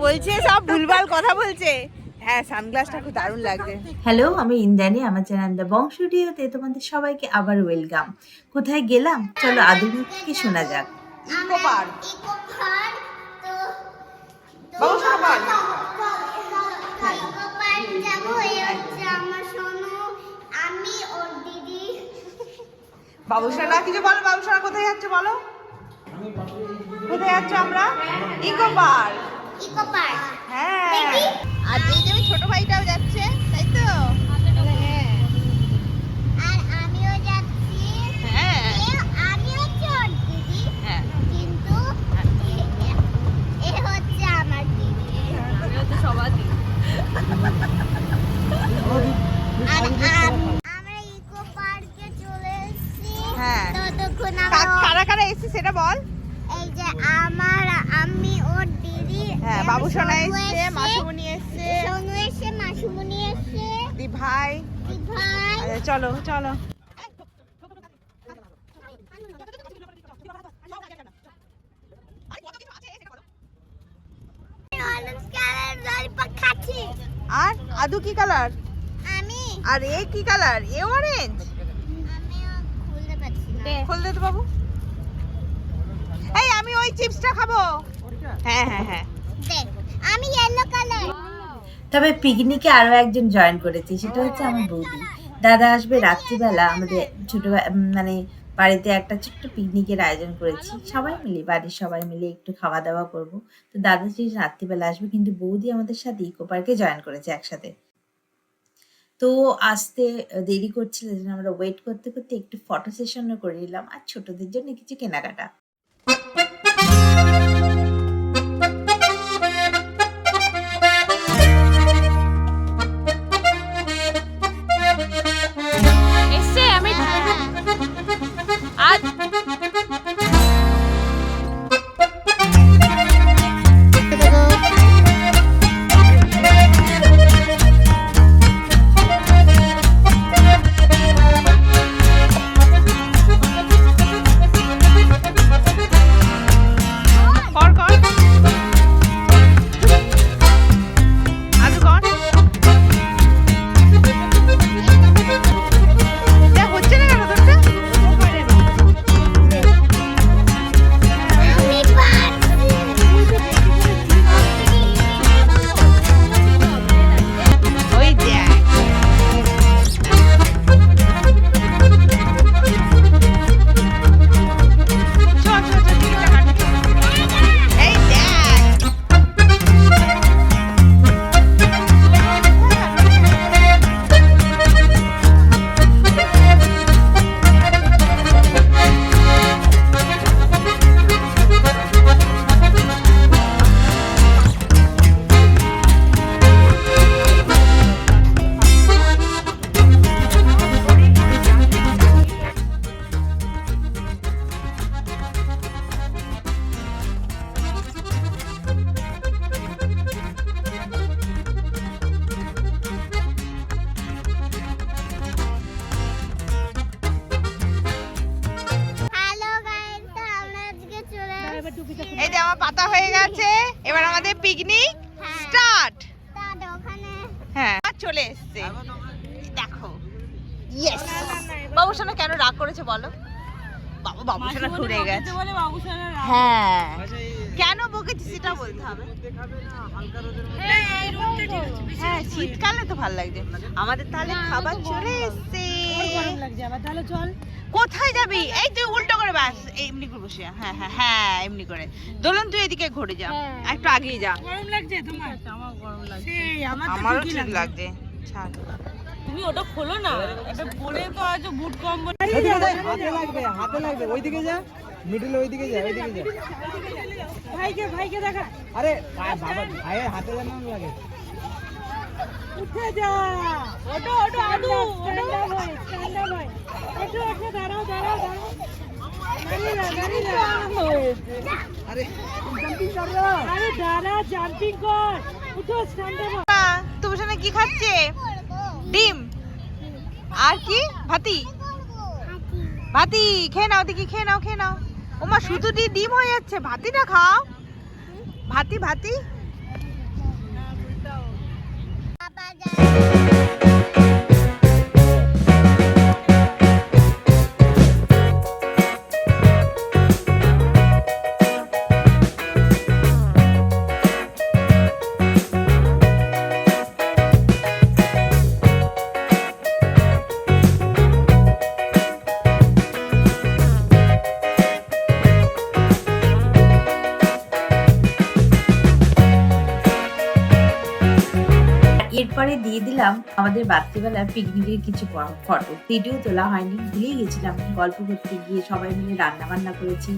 বলছে সব ভুলভাল কথা বলছে। হ্যাঁ, সানগ্লাসটা খুব দারুণ লাগছে। হ্যালো, আমি ইন্দ্রাণী। আমার চ্যানেল দ্য বংশুডিওতে তোমাদের সবাইকে আবার ওয়েলকাম। কোথায় গেলাম চলো আদুর মুখ থেকে শোনা যাক। Eco park. ইকো পার্ক তো বাবুসোনা পার্ক। ইকো পার্ক যাবো। এই হচ্ছে আমার সোনু, আমি ওর দিদি। বাবুসোনা কিছু বলো, বাবুসোনা কোথায় যাচ্ছ বলো? কোথায় যাচ্ছ আমরা? Eco park. ইকো পার্ক হ্যাঁ, দেখি। আর এই যে ছোট ভাইটাও যাচ্ছে, তাই তো? হ্যাঁ আর আমিও যাচ্ছি। হ্যাঁ আমি হচ্ছে ওর দিদি, হ্যাঁ, কিন্তু এ হচ্ছে আমার দিদি। আমিও তো সবার দিই। আর আমরা ইকো পার্কে চলে এসেছি। হ্যাঁ। ততক্ষণ কারা কারা এসেছে সেটা বল। এই যে আমি ওর দিদি, হ্যাঁ, বাবুসোনা এসছে, মাসুমনি এসছে, সোনু এসছে, মাসুমনি এসছে, দি ভাই। ভাই। আচ্ছা, চলো চলো। অরেঞ্জ কালার ললিপপ খাচ্ছি। আর আদু কি কালার? আমি আর এ কি কালার? এ অরেঞ্জ। আমিও খুলতে পারছি না। খোল দে তো বাবু। এই আমি ওই চিপসটা খাবো। হ্যাঁ হ্যাঁ হ্যাঁ। দেখ, আমি ইয়েলো কালার। তবে পিকনিকে আরো একজন জয়েন করেছে, সেটা হচ্ছে আমার বৌদি। দাদা আসবে রাত্রিবেলা। আমাদের ছোট মানে বাড়িতে একটা ছোট্ট পিকনিকের আয়োজন করেছি, সবাই মিলে, বাড়ির সবাই মিলে একটু খাওয়া দাওয়া করব। তো দাদা যে রাত্রিবেলা আসবে, কিন্তু বৌদি আমাদের সাথে ইকো পার্কে জয়েন করেছে একসাথে। তো আসতে দেরি করছিল, যেন আমরা ওয়েট করতে করতে একটু ফটো সেশনও করে নিলাম, আর ছোটদের জন্য কিছু কেনাকাটা। এসছে আমি আজ কর কর। আদু কর। এটা হচ্ছে না কেন তোরটা? আমি পারছি। ওই দেখ। চল চল চল, টিকিটটা কাট। এই দেখ। হ্যালো গাইস, আমরা আজকে চলে এসেছি। এই যে আমার পাতা হয়ে গেছে, এবার আমাদের পিকনিক হ্যাঁ। স্টার্ট। তার ওখানে হ্যাঁ, আর চলে এসছে। দেখো, ইয়েস। বাবুসোনা কেন রাগ করেছে বলো? বাবুসোনা ঘুরে গেছে। হ্যাঁ, কেন বকেছি সেটা বলতে হবে। হ্যাঁ, শীতকালে তো ভালো লাগছে। আমাদের তাহলে খাবার চলে এসছে। কোথায় যাবি? এই তুই উল্টো করে বাস, এমনি করে বসে যা। হ্যাঁ হ্যাঁ হ্যাঁ, এমনি করে। দোলন তুই এদিকে ঘুরে যা, একটু আগিয়ে যা। গরম লাগছে তোমার? আমার গরম লাগছে। আমারও ঠিক লাগছে। ছাড়। তুমি ওটা খোলো না, এটা পরে তো আজ বুট কম্বল। হাতে লাগবে ওইদিকে যা, মিডলে ওইদিকে যা, ওইদিকে যা। ভাইকে দেখা। আরে বাবা, ভাইয়ের হাতে যেন না লাগে। উঠে যা। ওটো আদু, ওটো ভাই, স্ট্যান্ড আপ ভাই। ওটো দাঁড়াও। আরে জাম্পিং কর রে। আরে দাঁড়া, জাম্পিং কর। উঠো, স্ট্যান্ড আপ। তুমি শোনা কি খাচ্ছে? ডিম আর কি? ভাতি। ভাতি খেয়ে নাও, দেখি খেয়ে নাও। ওমা শুধু ডিম হয়ে যাচ্ছে, ভাতিটা খাও। ভাতি এরপরে দিয়ে দিলাম আমাদের রাত্রিবেলার পিকনিকের কিছু ফটো। ভিডিও তোলা হয়নি, ভুলেই গেছিলাম। গল্প করতে গিয়ে সবাই মিলে রান্না বান্না করেছি,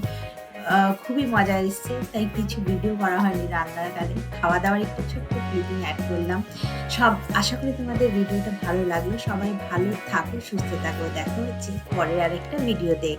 খুবই মজা এসছে, তাই কিছু ভিডিও করা হয়নি। রান্নার কালে খাওয়া দাওয়ার একটু ছোট্ট ক্লিপিং অ্যাড করলাম। আশা করি তোমাদের ভিডিওটা ভালো লাগলো। সবাই ভালো থাকো, সুস্থ থাকো। দেখা হচ্ছে পরের আরেকটা ভিডিও দেখ।